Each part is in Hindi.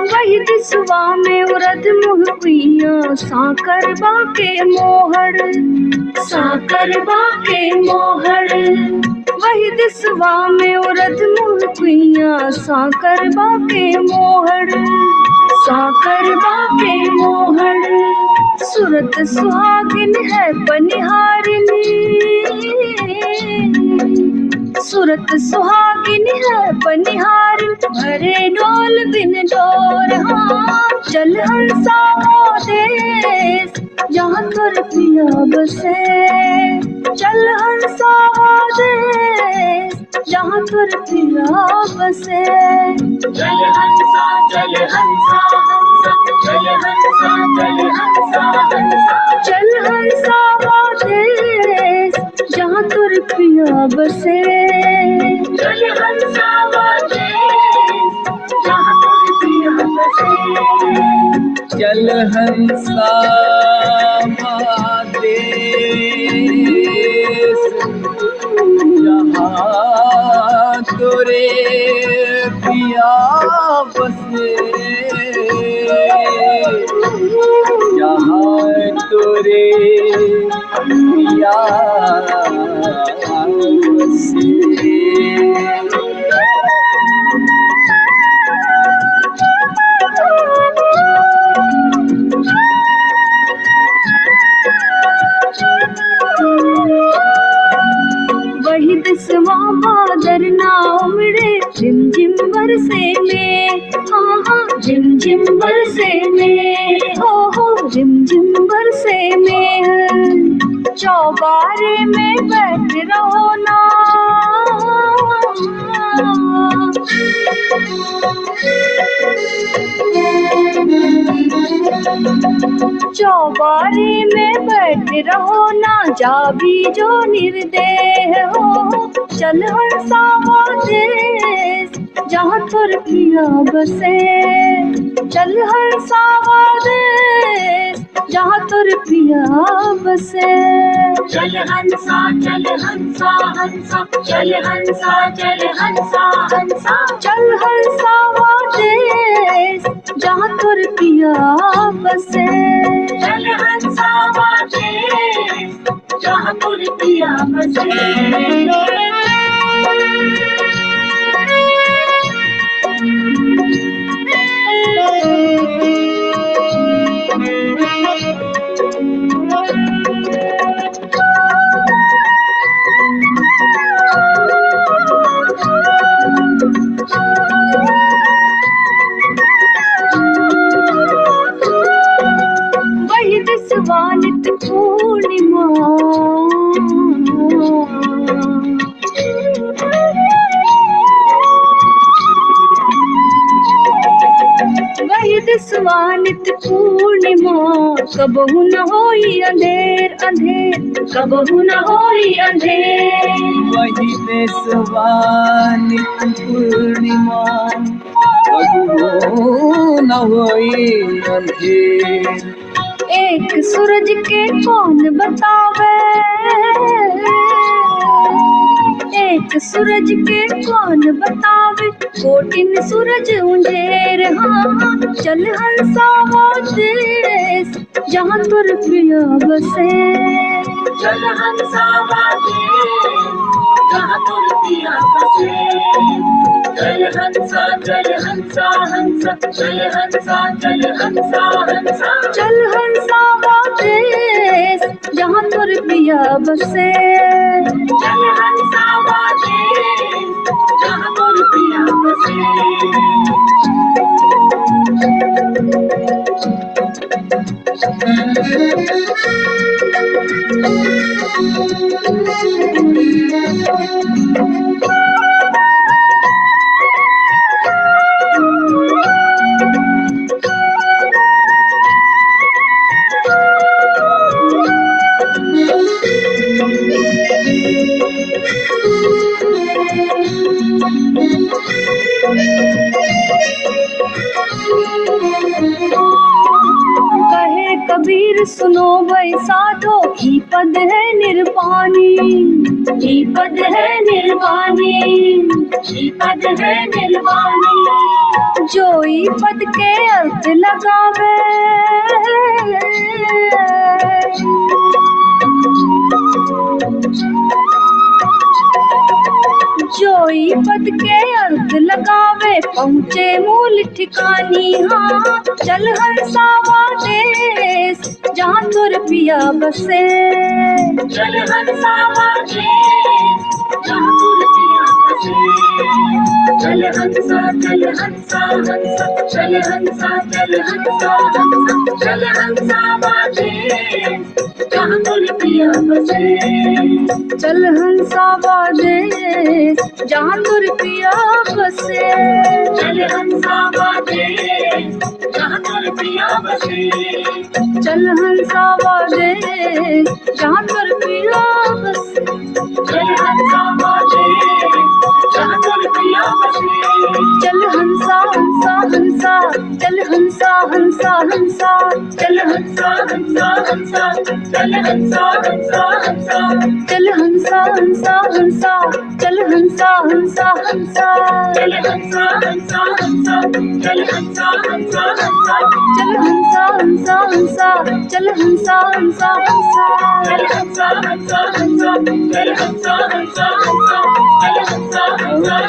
वही दिसवा में उरद मुहैया साकर बाके मोहड़, साकर बाके मोहड़। वही दिसवा में उरद मुहैया साकर बाके मोहड़, साकर बाके मोहड़। सूरत सुहागिन है पनिहारिनी, सूरत सुहागिन है पनिहारिन। भरे डोल बिन डोर हाँ, चल हंसा वो देश जहाँ तुर पिया बसे। चल हंसा वो देश जहाँ तुर पिया बसे। चल हंसा चल हंसा हंसा, चल हंसा चल हंसा हंसा। चल हंसा वो देश जहाँ तुर पिया बसे। चल हंसा वो देश जहाँ तुर पिया बसे। चल हंसा देश जहाँ तुरे पिया बसे। जहाँ तुरे पिया बसे। वही दिसवा बादर ना उमड़े झिमझिम बरसे में हाँ हाँ झिमझिम बरसे में हो झिमझिम बरसे में। चौबारे में बैठ रहो ना चौबारे में बैठ रहो ना, जा भी जो निर्देह हो। चल हंसा वो देश जहाँ तुर पिया बसे। चल हंसा वो देश जहाँ तुर पिया बसे। चल हंसा चल हंसा हंसा, चल हंसा चल हंसा हंसा। चल हंसा वो देश जहाँ तुर पिया बसे। चल हंसा वो देश जहाँ तुर पिया बसे। वही दिसवानित पूर्णिमा वही दिसवानित पूर्णिमा। कबहू न होई अंधेर अंधेर, कबहू न होई अंधेर। वही देशवानित पूर्णिमा कबहू न होई अंधेर। एक सूरज के कौन बतावे, एक सूरज के कौन बतावे। कोटिन सूरज उंजेर हाँ, चल हंसा वो देश जहाँ तुर पिया बसे। चल हंसा वो देश जहाँ तुर पिया बसे। चल हंसा चल हंसा हंसा, चल हंसा चल हंसा हंसा। चल हंसा वो देश जहाँ तुर पिया बसे। चल हंसा वो देश जहाँ तुर पिया बसे। कहे कबीर सुनो वै साधो, ई पद है निर्वाणी, श्रीपद है निर्वाणी, श्रीपद है निर्वाणी। जोई पद के अर्थ लगावे, जोई पद के अर्थ लगावे, पहुँचे मूल ठिकानी। हाँ चल हंसावा देश, जहाँ तुर पिया बसे। चल हंसावा देश, जहाँ तुर पिया बसे। चल हंसा चल हंसा हंसा, चल हंसा चल हंसा हंसा, चल हंसावा देश, जहाँ तुर पिया बसे। चल हंसावा देश, जहाँ तुर पिया बसे। चल हंसावा देश, जहाँ तुर पिया बसे। चल हंसावा देश, जहाँ तुर पिया बसे। चल हंसावा देश, जहाँ तुर पिया बसे। चल हंसा हंसा हंसा, चल हंसा हंसा हंसा, चल हंसा हंसा हंसा, चल हंसा हंसा हंसा। चल हंसा हंसा हंसा, चल हंसा हंसा हंसा। चल हंसा हंसा हंसा, चल हंसा हंसा हंसा। चल हंसा हंसा हंसा, चल हंसा हंसा हंसा। चल हंसा हंसा हंसा, चल हंसा हंसा हंसा। चल हंसा हंसा हंसा, चल हंसा हंसा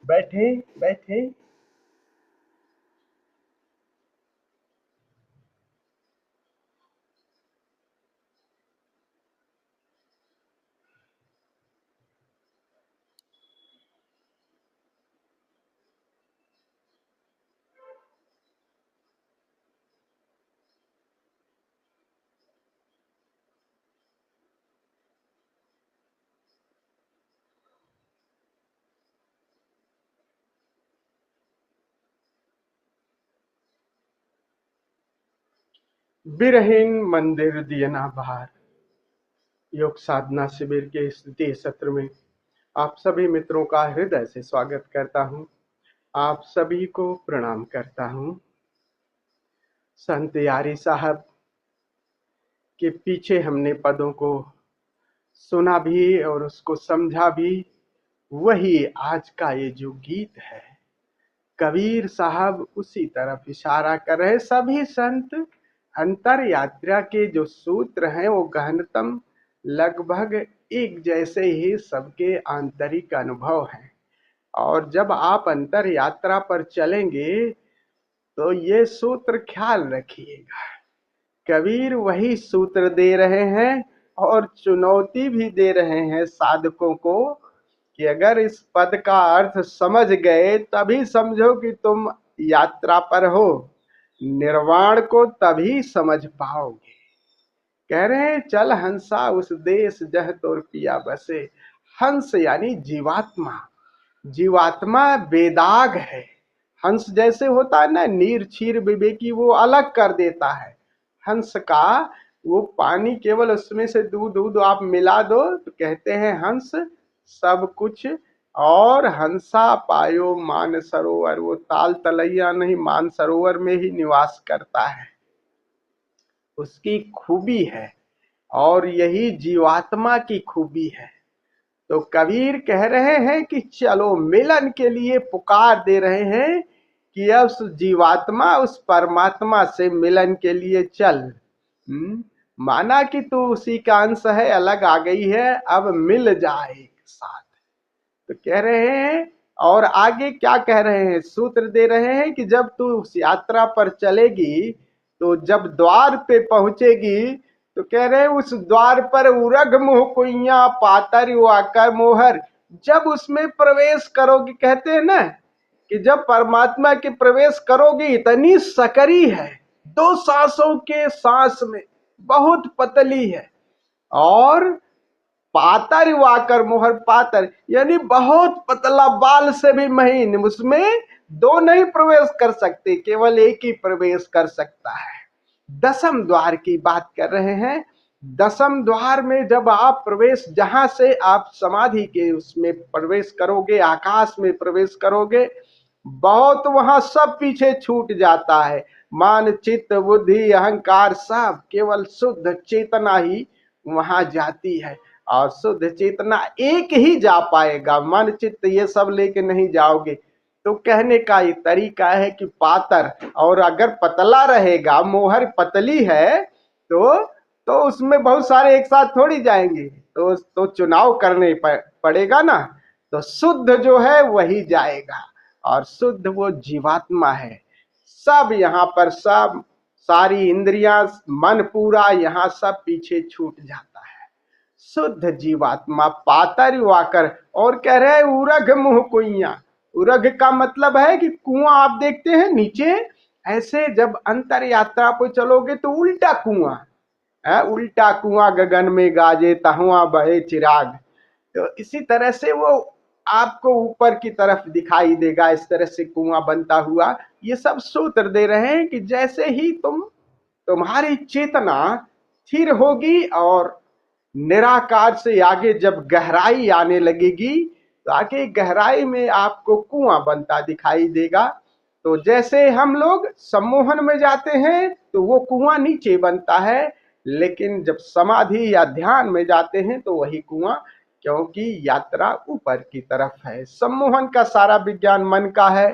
बैठे बैठे। बिरहीन मंदिर दियना बहार योग साधना शिविर के इस द्वितीय सत्र में आप सभी मित्रों का हृदय से स्वागत करता हूं। आप सभी को प्रणाम करता हूं। संत यारी साहब के पीछे हमने पदों को सुना भी और उसको समझा भी। वही आज का ये जो गीत है, कबीर साहब उसी तरफ इशारा कर रहे। सभी संत अंतर यात्रा के जो सूत्र हैं वो गहनतम लगभग एक जैसे ही सबके आंतरिक अनुभव हैं। और जब आप अंतर यात्रा पर चलेंगे तो ये सूत्र ख्याल रखिएगा, कबीर वही सूत्र दे रहे हैं और चुनौती भी दे रहे हैं साधकों को कि अगर इस पद का अर्थ समझ गए तभी समझो कि तुम यात्रा पर हो, निर्वाण को तभी समझ पाओगे। कह रहे हैं चल हंसा उस देश जह तोर पिया बसे। हंस यानी जीवात्मा। जीवात्मा बेदाग है। हंस जैसे होता है ना, नीर क्षीर विवेकी, वो अलग कर देता है। हंस का वो पानी केवल उसमें से दूध आप मिला दो तो कहते हैं हंस सब कुछ और हंसा पायो मान सरोवर, वो ताल तलैया नहीं, मान सरोवर में ही निवास करता है, उसकी खूबी है। और यही जीवात्मा की खूबी है। तो कबीर कह रहे हैं कि चलो मिलन के लिए पुकार दे रहे हैं कि अब उस जीवात्मा उस परमात्मा से मिलन के लिए चल। माना कि तू उसी का अंश है, अलग आ गई है, अब मिल जाए एक साथ। तो कह रहे हैं, और आगे क्या कह रहे हैं, सूत्र दे रहे हैं कि जब तू उस यात्रा पर चलेगी तो जब द्वार पे पहुंचेगी तो कह रहे हैं उस द्वार पर उरग मुह कुइया पातर वाकर मोहर। जब उसमें प्रवेश करोगी, कहते हैं ना कि जब परमात्मा के प्रवेश करोगी, इतनी सकरी है, 2 सांसों के सांस में, बहुत पतली है। और पातर वाकर मोहर, पातर यानी बहुत पतला, बाल से भी महीन, उसमें 2 नहीं प्रवेश कर सकते, केवल एक ही प्रवेश कर सकता है। 10वें द्वार की बात कर रहे हैं। 10वें द्वार में जब आप प्रवेश, जहां से आप समाधि के उसमें प्रवेश करोगे, आकाश में प्रवेश करोगे, बहुत वहां सब पीछे छूट जाता है। मान चित्त बुद्धि अहंकार सब, केवल शुद्ध चेतना ही वहां जाती है। और शुद्ध चेतना एक ही जा पाएगा, मन चित्त ये सब लेके नहीं जाओगे। तो कहने का ये तरीका है कि पातर, और अगर पतला रहेगा, मोहर पतली है तो उसमें बहुत सारे एक साथ थोड़ी जाएंगे, तो चुनाव करने पड़ेगा ना। तो शुद्ध जो है वही जाएगा, और शुद्ध वो जीवात्मा है। सब यहाँ पर सब, सारी इंद्रियां, मन पूरा, यहाँ सब पीछे छूट जाता है। शुद्ध जीवात्मा पातर वाकर। और कह रहे हैं उरग मुह कुइया। उरग का मतलब है कि कुआं आप देखते हैं नीचे, ऐसे जब अंतर यात्रा पर चलोगे तो उल्टा कुआं है, उल्टा कुआं गगन में गाजे तहुआ बहे चिराग। तो इसी तरह से वो आपको ऊपर की तरफ दिखाई देगा, इस तरह से कुआं बनता हुआ। ये सब सूत्र दे रहे हैं कि जैसे ही तुम्हारी चेतना स्थिर होगी और निराकार से आगे जब गहराई आने लगेगी, तो आगे गहराई में आपको कुआं बनता दिखाई देगा। तो जैसे हम लोग सम्मोहन में जाते हैं तो वो कुआं नीचे बनता है, लेकिन जब समाधि या ध्यान में जाते हैं तो वही कुआं, क्योंकि यात्रा ऊपर की तरफ है। सम्मोहन का सारा विज्ञान मन का है,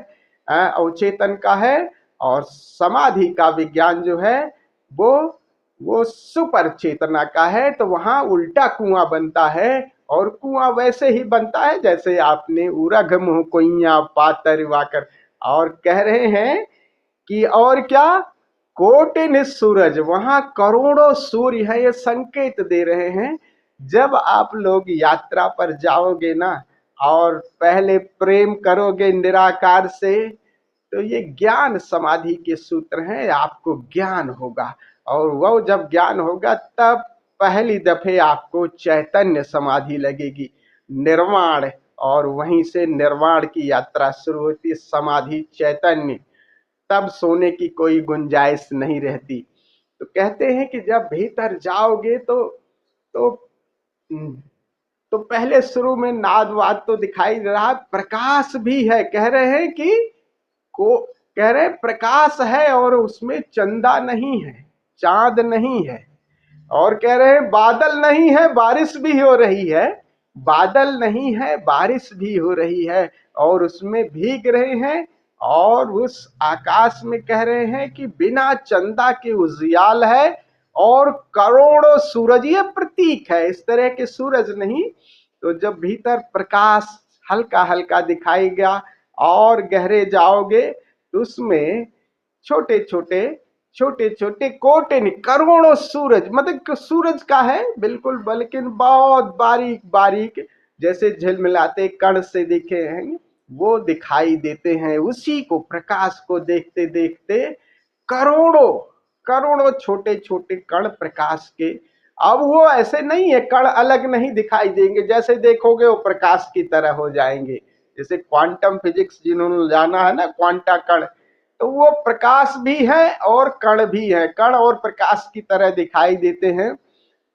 अवचेतन का है, और समाधि का विज्ञान जो है वो सुपर चेतना का है। तो वहां उल्टा कुआं बनता है, और कुआं वैसे ही बनता है जैसे आपने उरग मुह कुइया पातर वाकर। और कह रहे हैं कि और क्या, कोटिन सूरज, वहां करोड़ों सूर्य है। ये संकेत दे रहे हैं जब आप लोग यात्रा पर जाओगे ना, और पहले प्रेम करोगे निराकार से, तो ये ज्ञान समाधि के सूत्र हैं, आपको ज्ञान होगा। और वो जब ज्ञान होगा तब पहली दफे आपको चैतन्य समाधि लगेगी, निर्वाण, और वहीं से निर्वाण की यात्रा शुरू होती, समाधि चैतन्य। तब सोने की कोई गुंजाइश नहीं रहती। तो कहते हैं कि जब भीतर जाओगे तो पहले शुरू में नाद वाद तो दिखाई दे रहा, प्रकाश भी है। कह रहे हैं कि कह रहे प्रकाश है और उसमें चंदा नहीं है, चांद नहीं है। और कह रहे हैं बादल नहीं है, बारिश भी हो रही है। बादल नहीं है, बारिश भी हो रही है, और उसमें भीग रहे हैं। और उस आकाश में कह रहे हैं कि बिना चंदा के उजियाल है, और करोड़ों सूरज, ये प्रतीक है, इस तरह के सूरज नहीं। तो जब भीतर प्रकाश हल्का हल्का दिखाई गया और गहरे जाओगे तो उसमें छोटे छोटे कोटिन, करोड़ों सूरज, मतलब सूरज का है बिल्कुल, बल्कि बहुत बारीक बारीक, जैसे झिलमिलाते कण से दिखे हैं वो दिखाई देते हैं। उसी को, प्रकाश को देखते देखते करोड़ों छोटे छोटे कण प्रकाश के। अब वो ऐसे नहीं है, कण अलग नहीं दिखाई देंगे, जैसे देखोगे वो प्रकाश की तरह हो जाएंगे। जैसे क्वांटम फिजिक्स जिन्होंने जाना है ना, क्वांटा कण, तो वो प्रकाश भी है और कण भी है, कण और प्रकाश की तरह दिखाई देते हैं।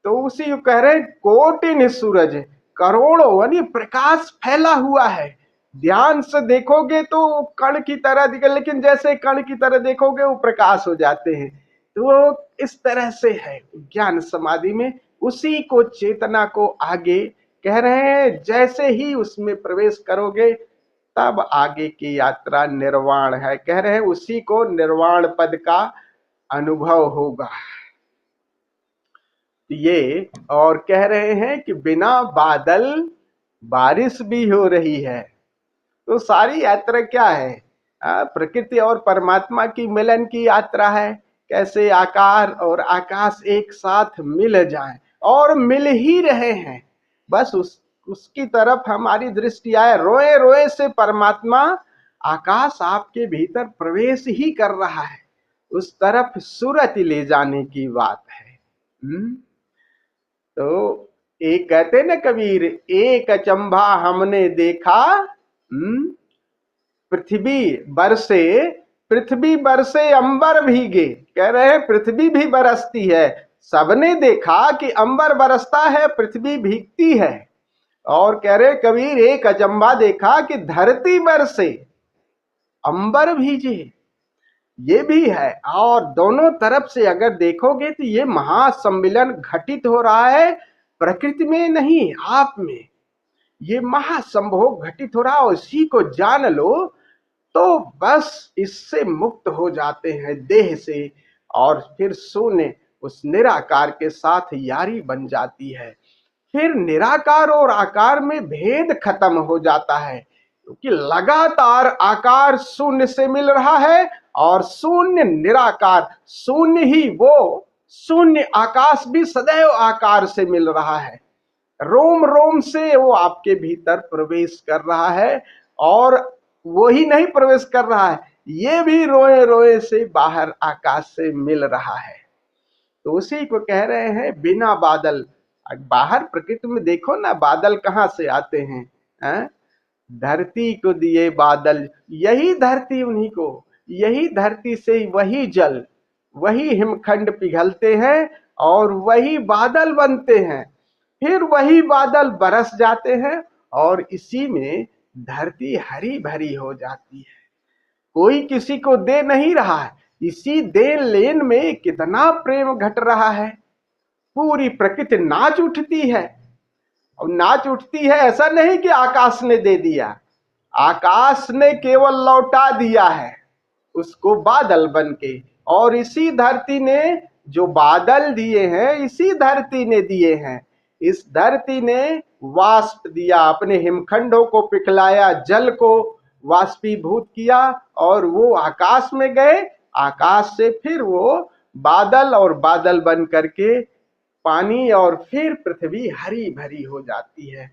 तो उसी को कह रहे हैं कोटिन सूरज, करोड़ों यानी प्रकाश फैला हुआ है। ध्यान से देखोगे तो कण की तरह दिखे, लेकिन जैसे कण की तरह देखोगे वो प्रकाश हो जाते हैं। तो इस तरह से है ज्ञान समाधि में, उसी को चेतना को आगे कह रहे हैं, जैसे ही उसमें प्रवेश करोगे तब आगे की यात्रा निर्वाण है। कह रहे हैं उसी को निर्वाण पद का अनुभव होगा। ये और कह रहे हैं कि बिना बादल बारिश भी हो रही है। तो सारी यात्रा क्या है? प्रकृति और परमात्मा की मिलन की यात्रा है। कैसे आकार और आकाश एक साथ मिल जाएं और मिल ही रहे हैं, बस उसकी तरफ हमारी दृष्टि आए। रोए रोए से परमात्मा आकाश आपके भीतर प्रवेश ही कर रहा है, उस तरफ सूरत ले जाने की बात है। तो एक कहते न कबीर, एक अचंभा हमने देखा, पृथ्वी बरसे अंबर भीगे। कह रहे हैं पृथ्वी भी बरसती है। सबने देखा कि अंबर बरसता है, पृथ्वी भीगती है। और कह रहे कबीर एक अचंभा देखा कि धरती बरसे अंबर भीजे। ये भी है। और दोनों तरफ से अगर देखोगे तो ये महासम्मिलन घटित हो रहा है, प्रकृति में नहीं आप में। ये महासंभोग घटित हो रहा है, उसी को जान लो तो बस इससे मुक्त हो जाते हैं देह से, और फिर शून्य उस निराकार के साथ यारी बन जाती है। फिर निराकार और आकार में भेद खत्म हो जाता है, क्योंकि लगातार आकार शून्य से मिल रहा है और शून्य निराकार, शून्य ही वो शून्य आकाश भी सदैव आकार से मिल रहा है। रोम रोम से वो आपके भीतर प्रवेश कर रहा है, और वो ही नहीं प्रवेश कर रहा है, ये भी रोए रोए से बाहर आकाश से मिल रहा है। तो उसी को कह रहे हैं बिना बादल। बाहर प्रकृति में देखो ना, बादल कहाँ से आते हैं? धरती को दिए बादल, यही धरती उन्हीं को, यही धरती से वही जल, वही हिमखंड पिघलते हैं और वही बादल बनते हैं। फिर वही बादल बरस जाते हैं और इसी में धरती हरी भरी हो जाती है। कोई किसी को दे नहीं रहा है, इसी देन लेन में कितना प्रेम घट रहा है। पूरी प्रकृति नाच उठती है। और नाच उठती है ऐसा नहीं कि आकाश ने दे दिया, आकाश ने केवल लौटा दिया है उसको बादल बन के, और इसी धरती ने जो बादल दिए हैं इसी धरती ने दिए हैं। इस धरती ने वाष्प दिया, अपने हिमखंडों को पिघलाया, जल को वाष्पीभूत किया और वो आकाश में गए। आकाश से फिर वो बादल और बादल बन करके पानी, और फिर पृथ्वी हरी भरी हो जाती है।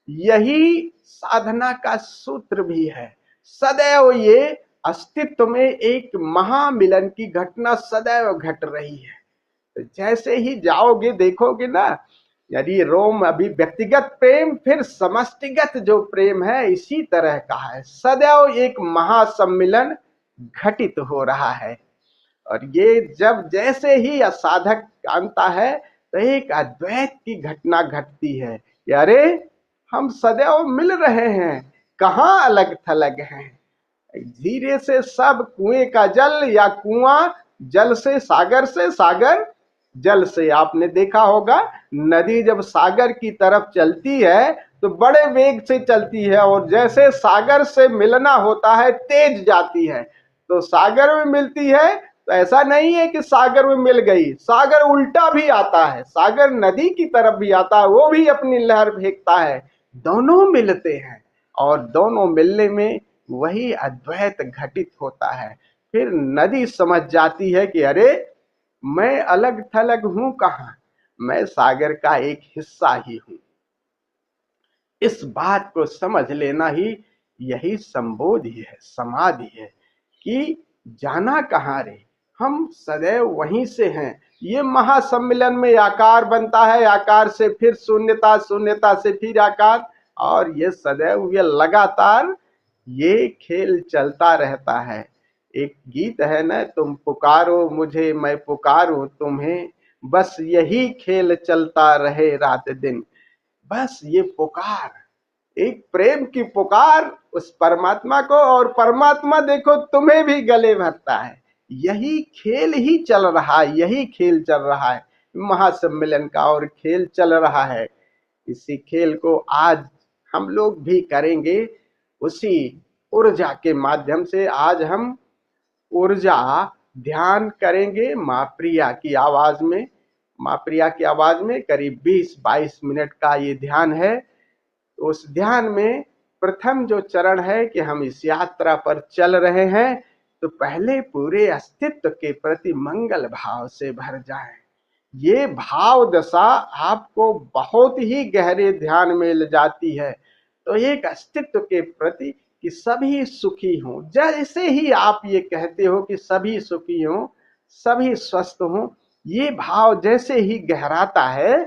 यही साधना का सूत्र भी है। सदैव ये अस्तित्व में एक महामिलन की घटना सदैव घट रही है। तो जैसे ही जाओगे देखोगे ना, यदि रोम अभी व्यक्तिगत प्रेम, फिर समष्टिगत जो प्रेम है इसी तरह का है। सदैव एक महासम्मिलन घटित हो रहा है। और ये जब जैसे ही असाधक जानता है तो एक अद्वैत की घटना घटती है कि अरे हम सदैव मिल रहे हैं, कहाँ अलग थलग हैं। धीरे से सब कुएं का जल, या कुआं जल से सागर जल से। आपने देखा होगा नदी जब सागर की तरफ चलती है तो बड़े वेग से चलती है, और जैसे सागर से मिलना होता है तेज जाती है। तो सागर में मिलती है तो ऐसा नहीं है कि सागर में मिल गई, सागर उल्टा भी आता है, सागर नदी की तरफ भी आता है, वो भी अपनी लहर फेंकता है। दोनों मिलते हैं और दोनों मिलने में वही अद्वैत घटित होता है। फिर नदी समझ जाती है कि अरे मैं अलग थलग हूं कहाँ, मैं सागर का एक हिस्सा ही हूं। इस बात को समझ लेना ही यही संबोधि है, समाधि है कि जाना कहाँ रे, हम सदैव वहीं से हैं। ये महासम्मिलन में आकार बनता है, आकार से फिर शून्यता, शून्यता से फिर आकार, और ये सदैव ये लगातार ये खेल चलता रहता है। एक गीत है ना, तुम पुकारो मुझे मैं पुकारूं तुम्हें, बस यही खेल चलता रहे रात दिन। बस ये पुकार, एक प्रेम की पुकार उस परमात्मा को, और परमात्मा देखो तुम्हें भी गले भरता है। यही खेल ही चल रहा है, यही खेल चल रहा है महासम्मेलन का, और खेल चल रहा है। इसी खेल को आज हम लोग भी करेंगे। उसी ऊर्जा के माध्यम से आज हम ऊर्जा ध्यान करेंगे माँ प्रिया की आवाज में। माँ प्रिया की आवाज में करीब 20-22 मिनट का ये ध्यान है। उस ध्यान में प्रथम जो चरण है कि हम इस यात्रा पर चल रहे हैं, तो पहले पूरे अस्तित्व के प्रति मंगल भाव से भर जाएं। ये भाव दशा आपको बहुत ही गहरे ध्यान में ले जाती है। तो एक अस्तित्व के प्रति कि सभी सुखी हों, जैसे ही आप ये कहते हो कि सभी सुखी हों, सभी स्वस्थ हों, ये भाव जैसे ही गहराता है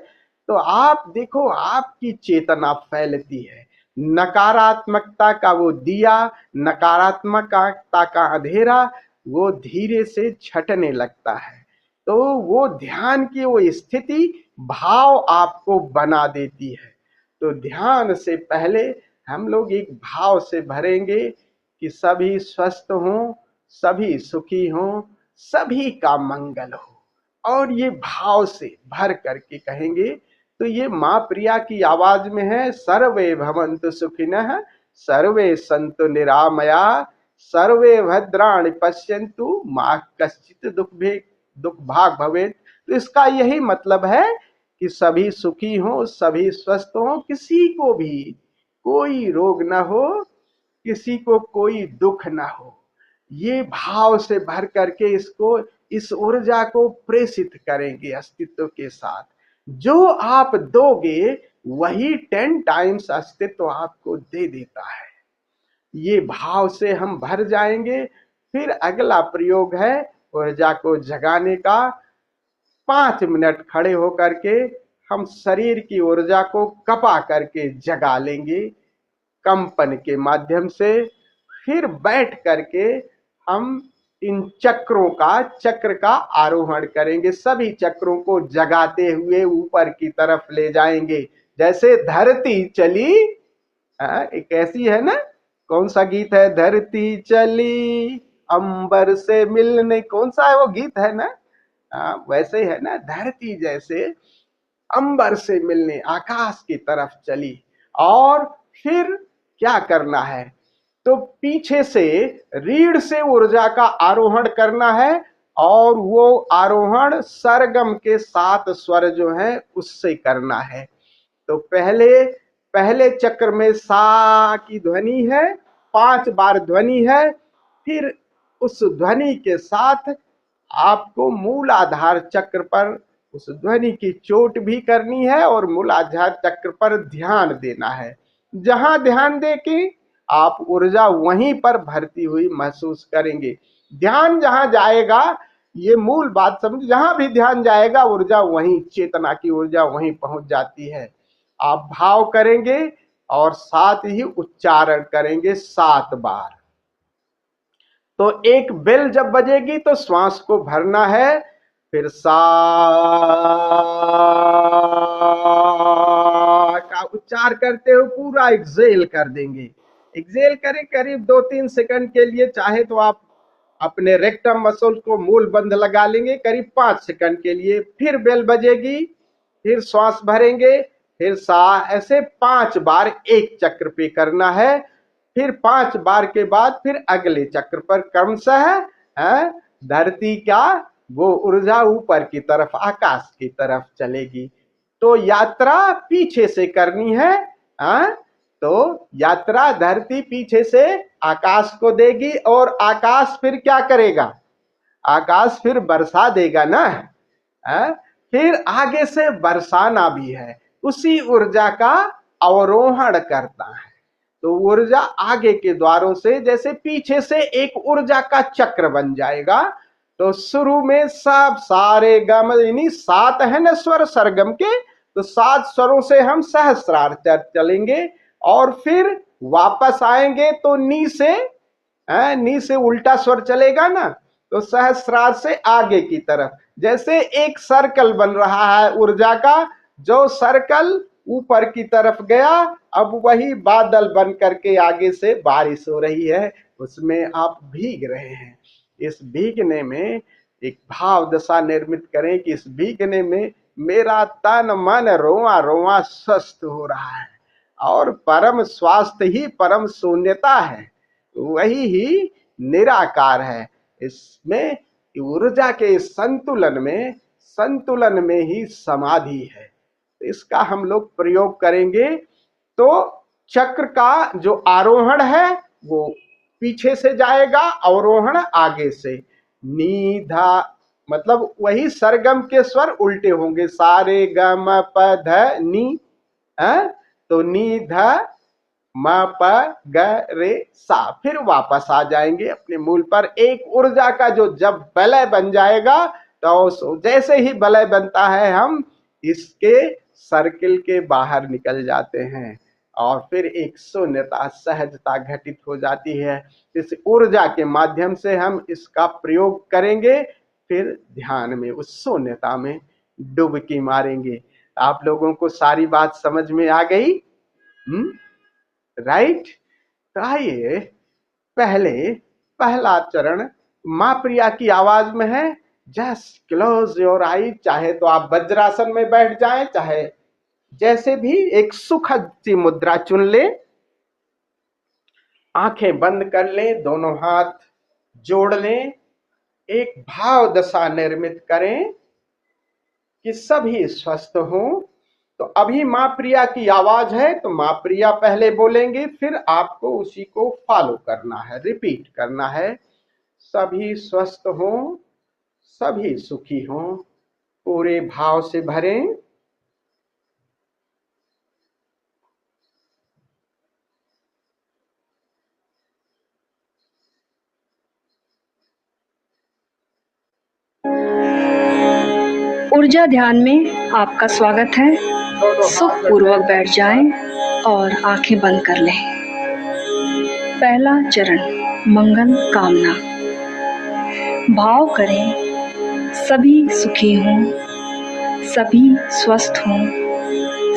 तो आप देखो आपकी चेतना फैलती है। नकारात्मकता का वो दिया, नकारात्मकता का अंधेरा वो धीरे से छटने लगता है। तो वो ध्यान की वो स्थिति भाव आपको बना देती है। तो ध्यान से पहले हम लोग एक भाव से भरेंगे कि सभी स्वस्थ हों, सभी सुखी हों, सभी का मंगल हो, और ये भाव से भर करके कहेंगे। तो ये माँ प्रिया की आवाज में है, सर्वे भवन्तु सुखिनः, सर्वे सन्तु निरामया, सर्वे भद्राणि पश्यन्तु, मा कश्चित् दुख भाग भवेत्। तो इसका यही मतलब है कि सभी सुखी हों, सभी स्वस्थ हों, किसी को भी कोई रोग ना हो, किसी को कोई दुख ना हो। ये भाव से भर करके इसको, इस ऊर्जा को प्रेषित करेंगे अस्तित्व के साथ। जो आप दोगे वही 10 टाइम्स अस्तित्व आपको दे देता है। ये भाव से हम भर जाएंगे। फिर अगला प्रयोग है ऊर्जा को जगाने का। 5 मिनट खड़े होकर के हम शरीर की ऊर्जा को कपा करके जगा लेंगे कंपन के माध्यम से। फिर बैठ करके हम इन चक्र का आरोहण करेंगे। सभी चक्रों को जगाते हुए ऊपर की तरफ ले जाएंगे। जैसे धरती चली, एक ऐसी है ना, कौन सा गीत है, धरती चली अंबर से मिलने, कौन सा है वो गीत है ना, वैसे है ना, धरती जैसे अंबर से मिलने आकाश की तरफ चली। और फिर क्या करना है, तो पीछे से रीढ़ से ऊर्जा का आरोहण करना है, और वो आरोहण सरगम के 7 स्वर जो हैं उससे करना है। तो पहले चक्र में सा की ध्वनि है, 5 बार ध्वनि है। फिर उस ध्वनि के साथ आपको मूलाधार चक्र पर उस ध्वनि की चोट भी करनी है, और मूलाधार चक्र पर ध्यान देना है। जहां ध्यान दे के आप ऊर्जा वहीं पर भरती हुई महसूस करेंगे। ध्यान जहां जाएगा, ये मूल बात समझ, जहां भी ध्यान जाएगा ऊर्जा वहीं, चेतना की ऊर्जा वहीं पहुंच जाती है। आप भाव करेंगे और साथ ही उच्चारण करेंगे 7 बार। तो एक बेल जब बजेगी तो श्वास को भरना है। फिर सा का उच्चार करते हुए पूरा एक्सेल कर देंगे। एक्सेल करें करीब 2-3 सेकंड के लिए। चाहे तो आप अपने रेक्टम मसल को मूल बंद लगा लेंगे करीब 5 सेकंड के लिए। फिर बेल बजेगी, फिर श्वास भरेंगे, फिर सा, ऐसे 5 बार एक चक्र पे करना है। फिर 5 बार के बाद फिर अगले चक्र पर क्रमशः धरती का वो ऊर्जा ऊपर की तरफ, आकाश की तरफ चलेगी। तो यात्रा पीछे से करनी है। तो यात्रा धरती पीछे से आकाश को देगी, और आकाश फिर क्या करेगा, आकाश फिर बरसा देगा ना। फिर आगे से बरसाना भी है, उसी ऊर्जा का अवरोहण करता है। तो ऊर्जा आगे के द्वारों से, जैसे पीछे से एक ऊर्जा का चक्र बन जाएगा। तो शुरू में सब सारे गम, यानी 7 है ना स्वर सरगम के, तो 7 स्वरों से हम सहस्रार चलेंगे, और फिर वापस आएंगे तो नी से उल्टा स्वर चलेगा ना, तो सहस्रार से आगे की तरफ। जैसे एक सर्कल बन रहा है ऊर्जा का, जो सर्कल ऊपर की तरफ गया, अब वही बादल बन करके आगे से बारिश हो रही है, उसमें आप भीग रहे हैं। इस भीगने में एक भाव दशा निर्मित करें कि इस भीगने में मेरा तन मन रोआ रोआ स्वस्थ हो रहा है, और परम स्वास्थ्य ही परम शून्यता है, वही ही निराकार है। इसमें ऊर्जा के संतुलन में ही समाधि है। इसका हम लोग प्रयोग करेंगे तो चक्र का जो आरोहण है वो पीछे से जाएगा, अवरोहण आगे से। नी धा मतलब वही सरगम के स्वर उल्टे होंगे, सारे ग म प ध नी, तो नी ध म प ग रे सा, फिर वापस आ जाएंगे अपने मूल पर। एक ऊर्जा का जो जब वलय बन जाएगा तो जैसे ही वलय बनता है हम इसके सर्किल के बाहर निकल जाते हैं, और फिर एक शून्यता सहजता घटित हो जाती है। इस ऊर्जा के माध्यम से हम इसका प्रयोग करेंगे, फिर ध्यान में उस शून्यता में डुबकी मारेंगे। आप लोगों को सारी बात समझ में आ गई? राइट। तो आइए पहला चरण माँ प्रिया की आवाज में है। जस्ट क्लोज योर आई। चाहे तो आप वज्रासन में बैठ जाएं, चाहे जैसे भी एक सुखद सी मुद्रा चुन ले, आंखें बंद कर लें, दोनों हाथ जोड़ लें, एक भाव दशा निर्मित करें कि सभी स्वस्थ हों। तो अभी माँ प्रिया की आवाज है, तो माँ प्रिया पहले बोलेंगे, फिर आपको उसी को फॉलो करना है, रिपीट करना है। सभी स्वस्थ हों, सभी सुखी हों, पूरे भाव से भरें। ऊर्जा ध्यान में आपका स्वागत है। सुखपूर्वक बैठ जाएं और आंखें बंद कर लें। पहला चरण मंगल कामना। भाव करें सभी सुखी हों, सभी स्वस्थ हों,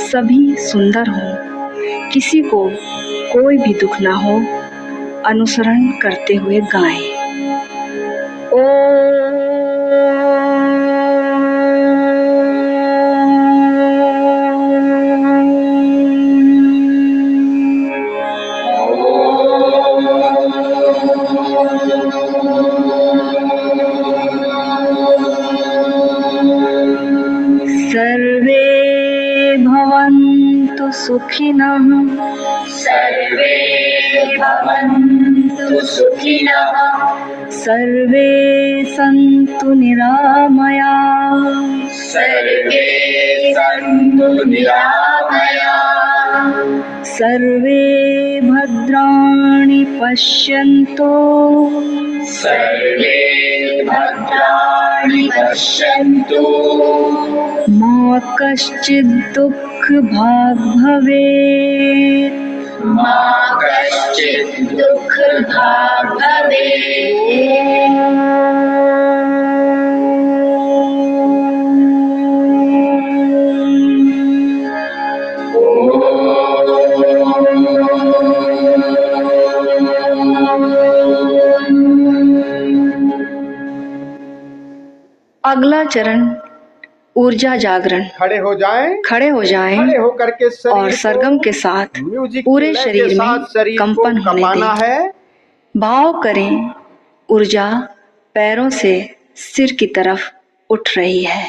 सभी सुंदर हों, किसी को कोई भी दुख ना हो। अनुसरण करते हुए गाएं। सर्वे भवन्तु सुखिनः, सर्वे भवन्तु सुखिनः, सर्वे सन्तु निरामयाः, सर्वे सन्तु निरामयाः, सर्वे भद्राणि पश्यन्तु, सर्वे भद्राणि पश्यन्तु, मा कश्चित् दुःखभाग् भवेत्, मा कश्चित् दुःखभाग् अगला चरण ऊर्जा जागरण। खड़े हो जाएं। खड़े हो जाएं खड़े होकर के शरीर और सरगम के साथ म्यूजिक पूरे लय शरीर के में साथ शरीर कंपन को होने कपाना दें। है। भाव करें ऊर्जा पैरों से सिर की तरफ उठ रही है।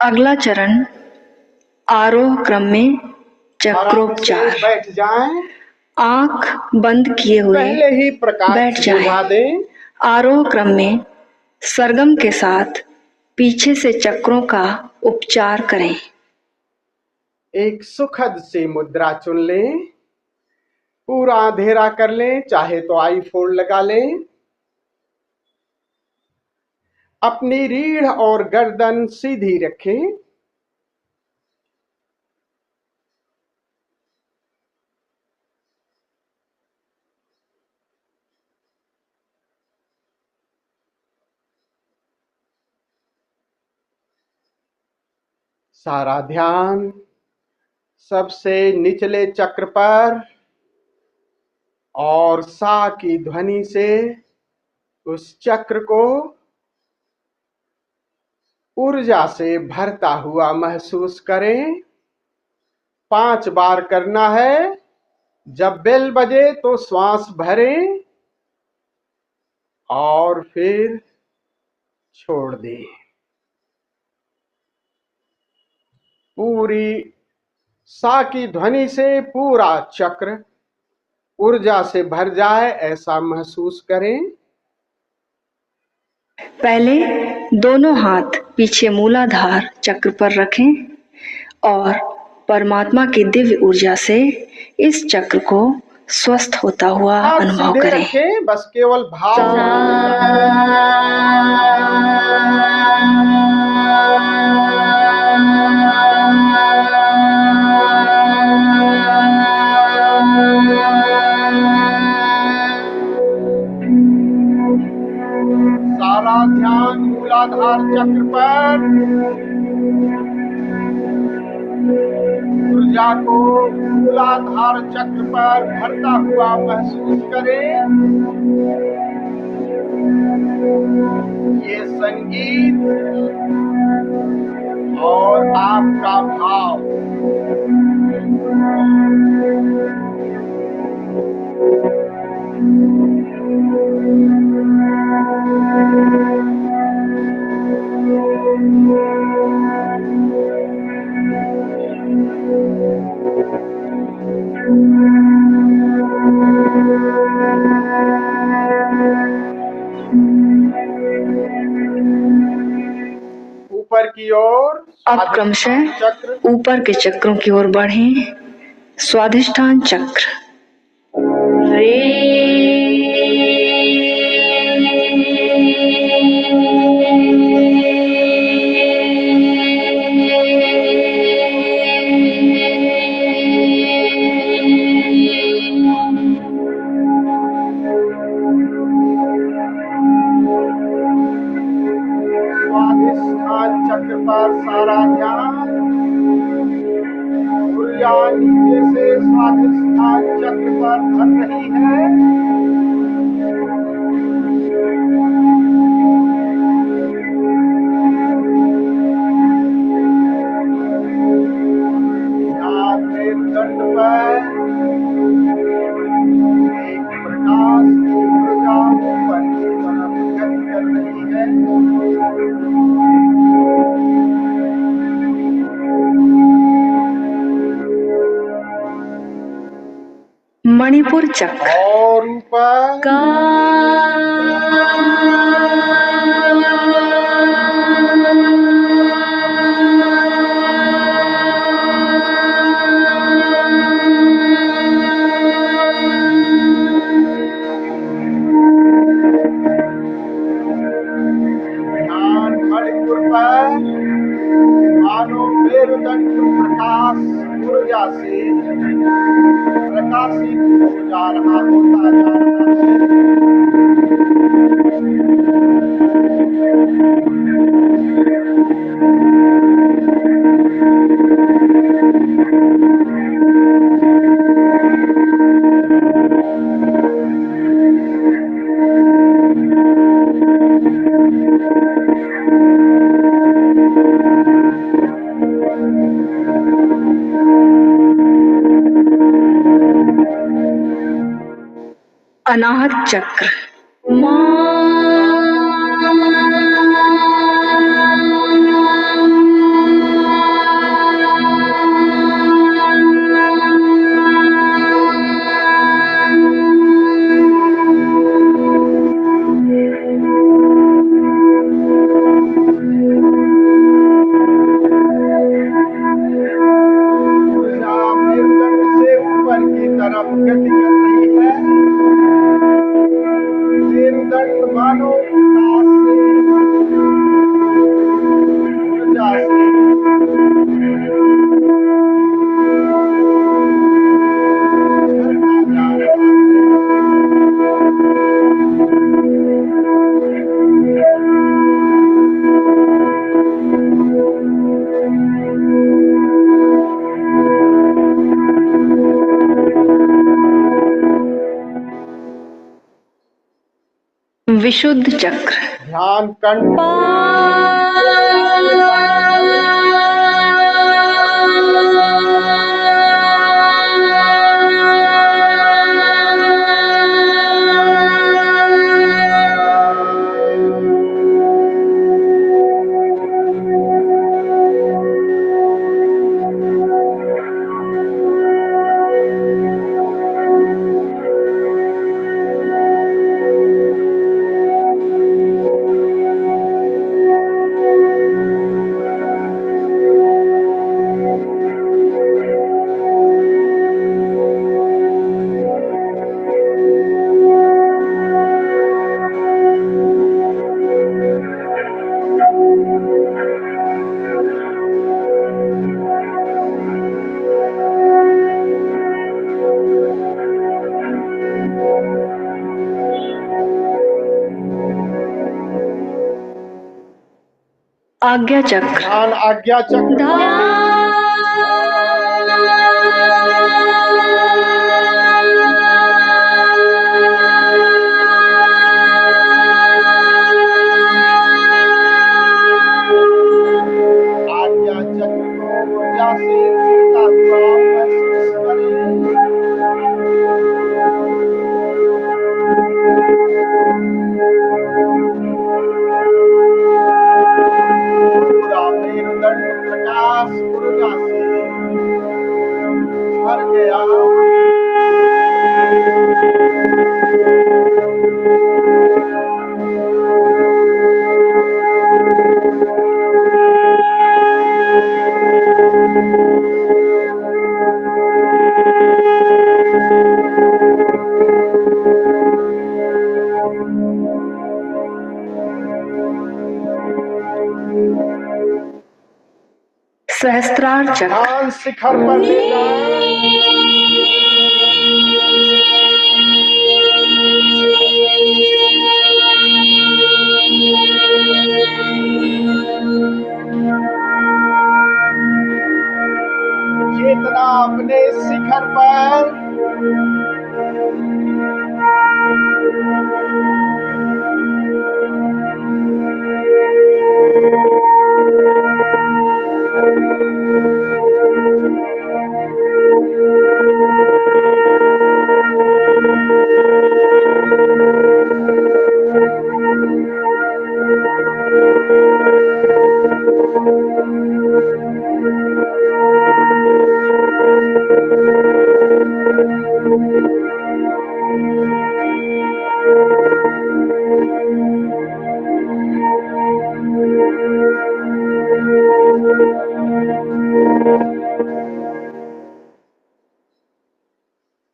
अगला चरण आरोह क्रम में चक्रोपचार। बैठ जाएं। आंख बंद किए हुए पहले ही प्रकाश बैठ जाएं। बुझा दें। आरोह क्रम में सरगम के साथ पीछे से चक्रों का उपचार करें। एक सुखद सी मुद्रा चुन लें, पूरा अंधेरा कर लें, चाहे तो आईफोन लगा लें। अपनी रीढ़ और गर्दन सीधी रखें। सारा ध्यान सबसे निचले चक्र पर और सा की ध्वनि से उस चक्र को ऊर्जा से भरता हुआ महसूस करें। 5 बार करना है। जब बेल बजे तो श्वास भरें और फिर छोड़ दें। पूरी सा की ध्वनि से पूरा चक्र ऊर्जा से भर जाए, ऐसा महसूस करें। पहले दोनों हाथ पीछे मूलाधार चक्र पर रखें और परमात्मा की दिव्य ऊर्जा से इस चक्र को स्वस्थ होता हुआ अनुभव सीधे करें। रखें, बस केवल भाव सारा ध्यान मूलाधार चक्र पर, ऊर्जा को मूलाधार चक्र पर भरता हुआ महसूस करें। ये संगीत और आपका भाव ऊपर की ओर। अब क्रमशः ऊपर के चक्रों की ओर बढ़ें। स्वाधिष्ठान चक्र, स्वाधिष्ठान चक्र पर सारा ध्यान, ऊर्जा नीचे से स्वाधिष्ठान चक्र पर भर रही है। ध्यान मेरुदंड पर एक प्रकाश की ऊर्जा ऊपर की तरफ गति कर रही है। मणिपुर चक्र और ऊपर ध्यान मणिपुर पर मानो मेरुदंड प्रकाश ऊर्जा से प्रकाशित हो जा रहा होता जा रहा है। अनाहत चक्र, विशुद्ध चक्र। ध्यान कंठ आज्ञा चक्र। ध्यान आज्ञा चक्र आज्ञा चक्र को ऊर्जा से जुड़ता हुआ महसूस करें। पूरा मेरुदंड प्रकाश ऊर्जा से भर गया। सहस्त्रार चक्र। ध्यान शिखर पर ले जाएं। चेतना अपने शिखर पर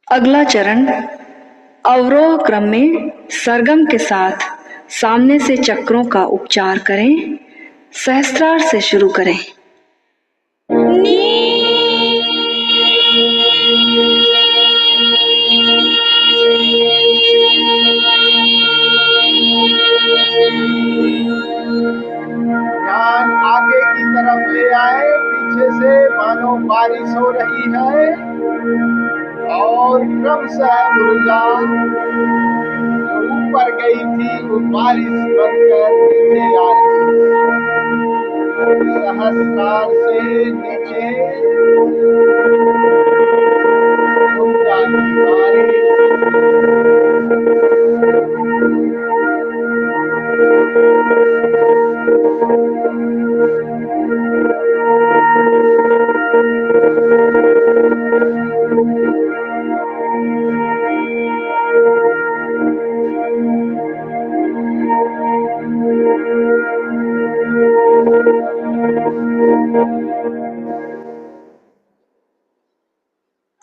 अगला चरण अवरोह क्रम में सरगम के साथ सामने से चक्रों का उपचार करें। सहस्त्रार से शुरू करें। ध्यान आगे की तरफ ले आए। पीछे से मानो बारिश हो रही है और क्रमशः ऊर्जा जो ऊपर गई थी वो बारिश बनकर नीचे आ रही है। सहस्त्रार से नीचे ऊर्जा की बारिश।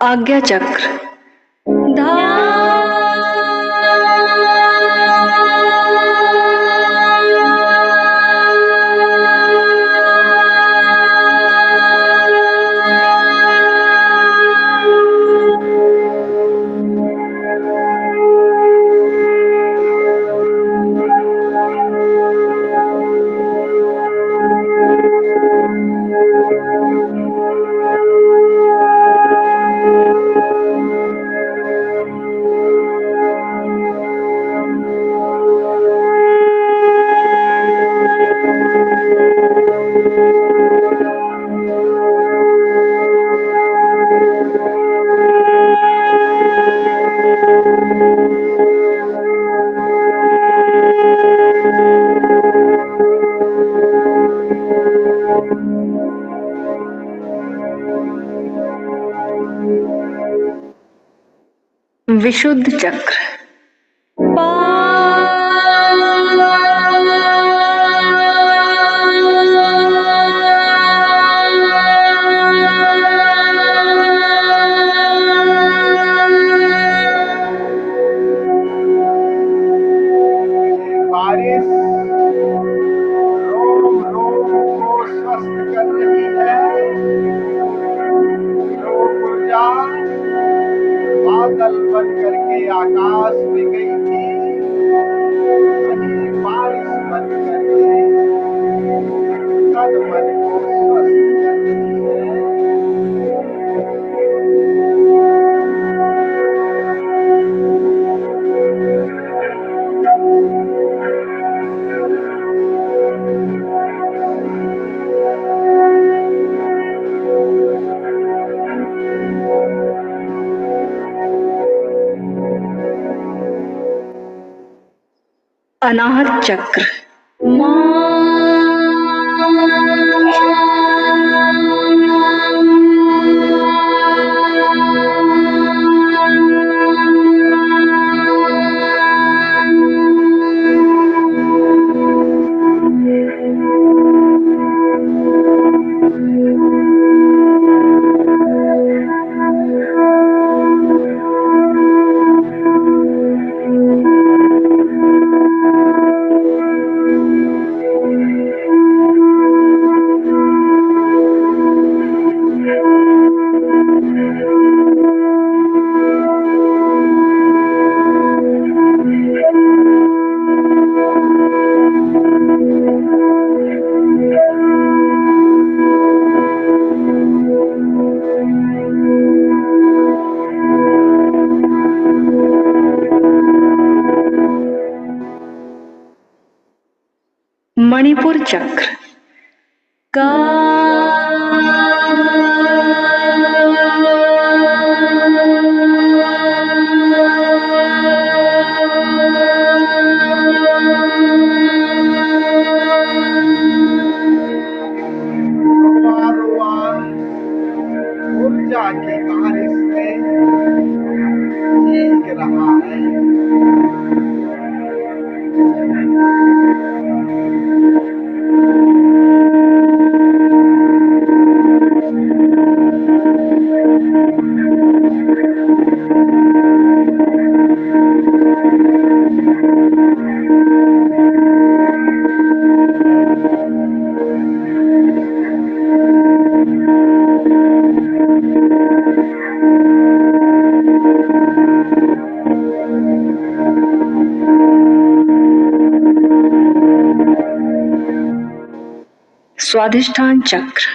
आज्ञा चक्र। विशुद्ध चक्र। बारिश रोम रोम को स्वस्थ कर रही है। जो ऊर्जा बादल बन करके आकाश में गई थी, वही बारिश बन करके तन मन को स्वस्थ कर रही है। अनाहत चक्र। मणिपुर चक्र। ऊर्जा की बारिश में भीग रहा है। स्वाधिष्ठान चक्र।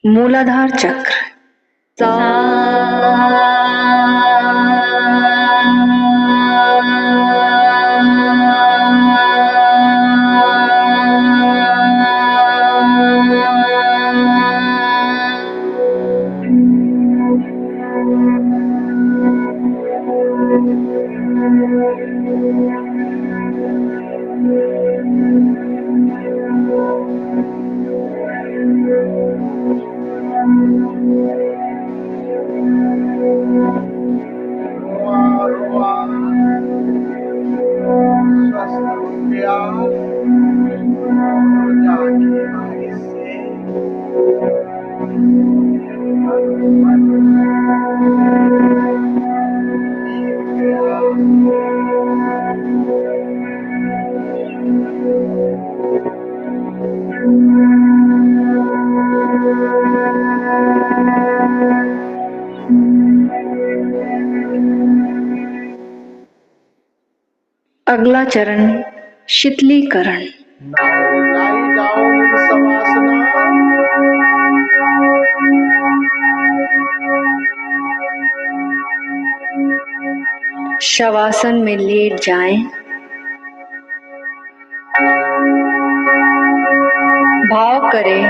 मूलाधार चक्र। अगला चरण शीतलीकरण। Now lie down in Savasana. Shavasana में लेट जाएं। भाव करें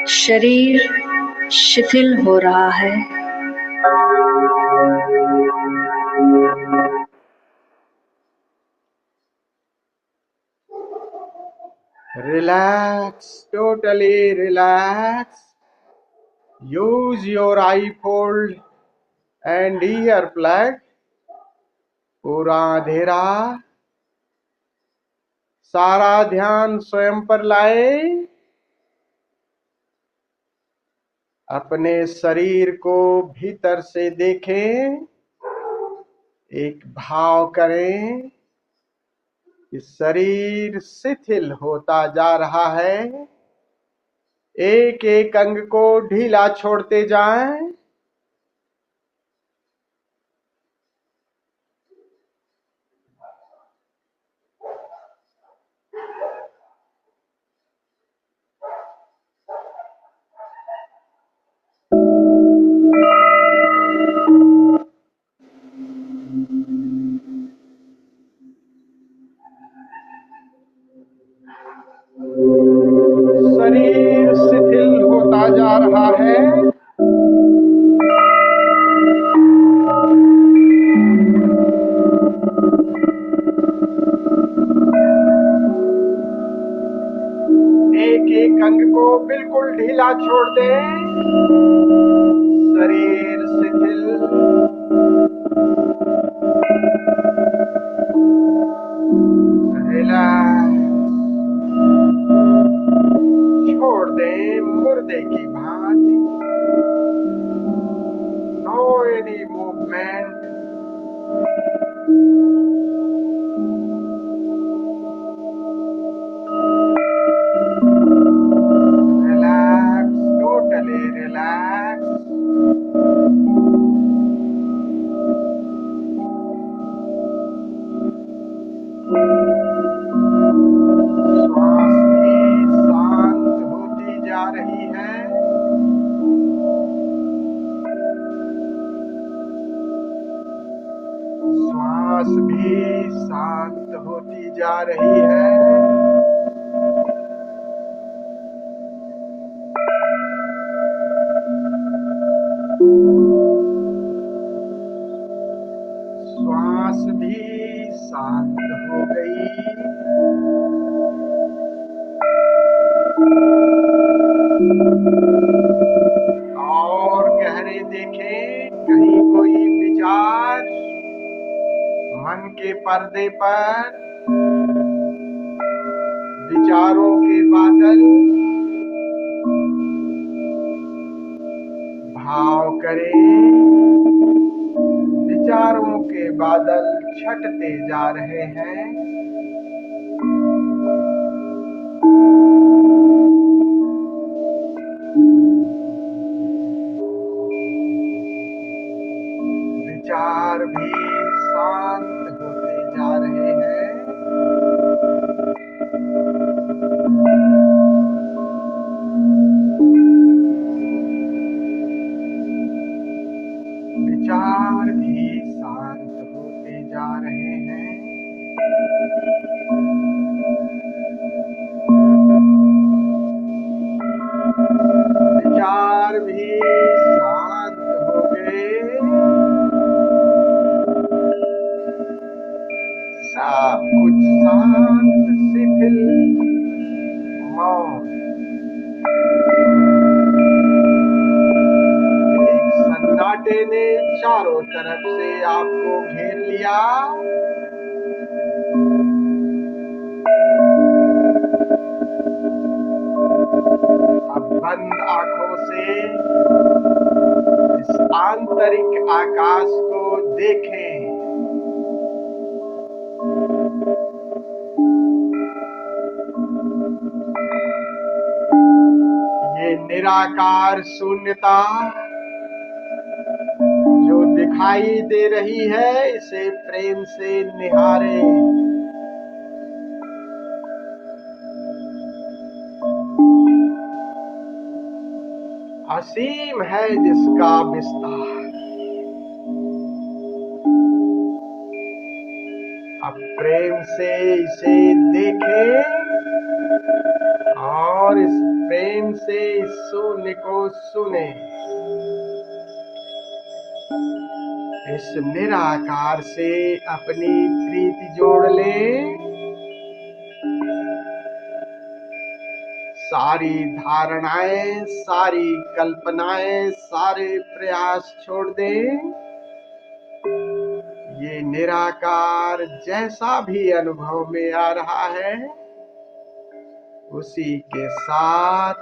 शरीर शिथिल हो रहा है। Relax, totally relax. Use your eye fold and ear plug. पूरा अंधेरा, सारा ध्यान स्वयं पर लाए। अपने शरीर को भीतर से देखें। एक भाव करें कि शरीर शिथिल होता जा रहा है। एक एक अंग को ढीला छोड़ते जाएं। शरीर शिथिल होता जा रहा है। एक एक अंग को बिल्कुल ढीला छोड़ दें। शरीर शिथिल। रिलैक्स। छोड़ दें मुर्दे की भांति। No any movement. Relax, totally relax. श्वास भी शांत होती जा रही है। श्वास भी शांत होती जा रही है। श्वास भी शांत हो गई। और गहरे देखें, कहीं कोई विचार मन के पर्दे पर, विचारों के बादल। भाव करें विचारों के बादल छटते जा रहे हैं। विचार भी शांत होते जा रहे हैं। विचार भी शांत होते जा रहे हैं। विचार भी शांत हो गए। सब कुछ शांत, शिथिल, मौन। एक सन्नाटे ने चारों तरफ से आपको घेर लिया। अब बंद आंखों से इस आंतरिक आकाश को देखें। ये निराकार शून्यता जो दिखाई दे रही है, इसे प्रेम से निहारे। असीम है जिसका विस्तार, अब प्रेम से इसे देखे और इस प्रेम से इस शून्य को सुने। इस निराकार से अपनी प्रीति जोड़ ले, सारी धारणाएं, सारी कल्पनाएं, सारे प्रयास छोड़ दे। ये निराकार जैसा भी अनुभव में आ रहा है, उसी के साथ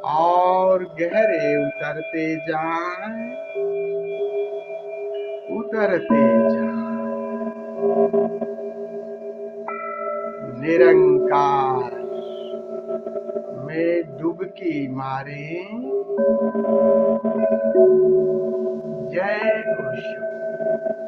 और गहरे उतरते जाएं, उतरते जाएं। निरंकार में डुबकी मारे। जय ओशो।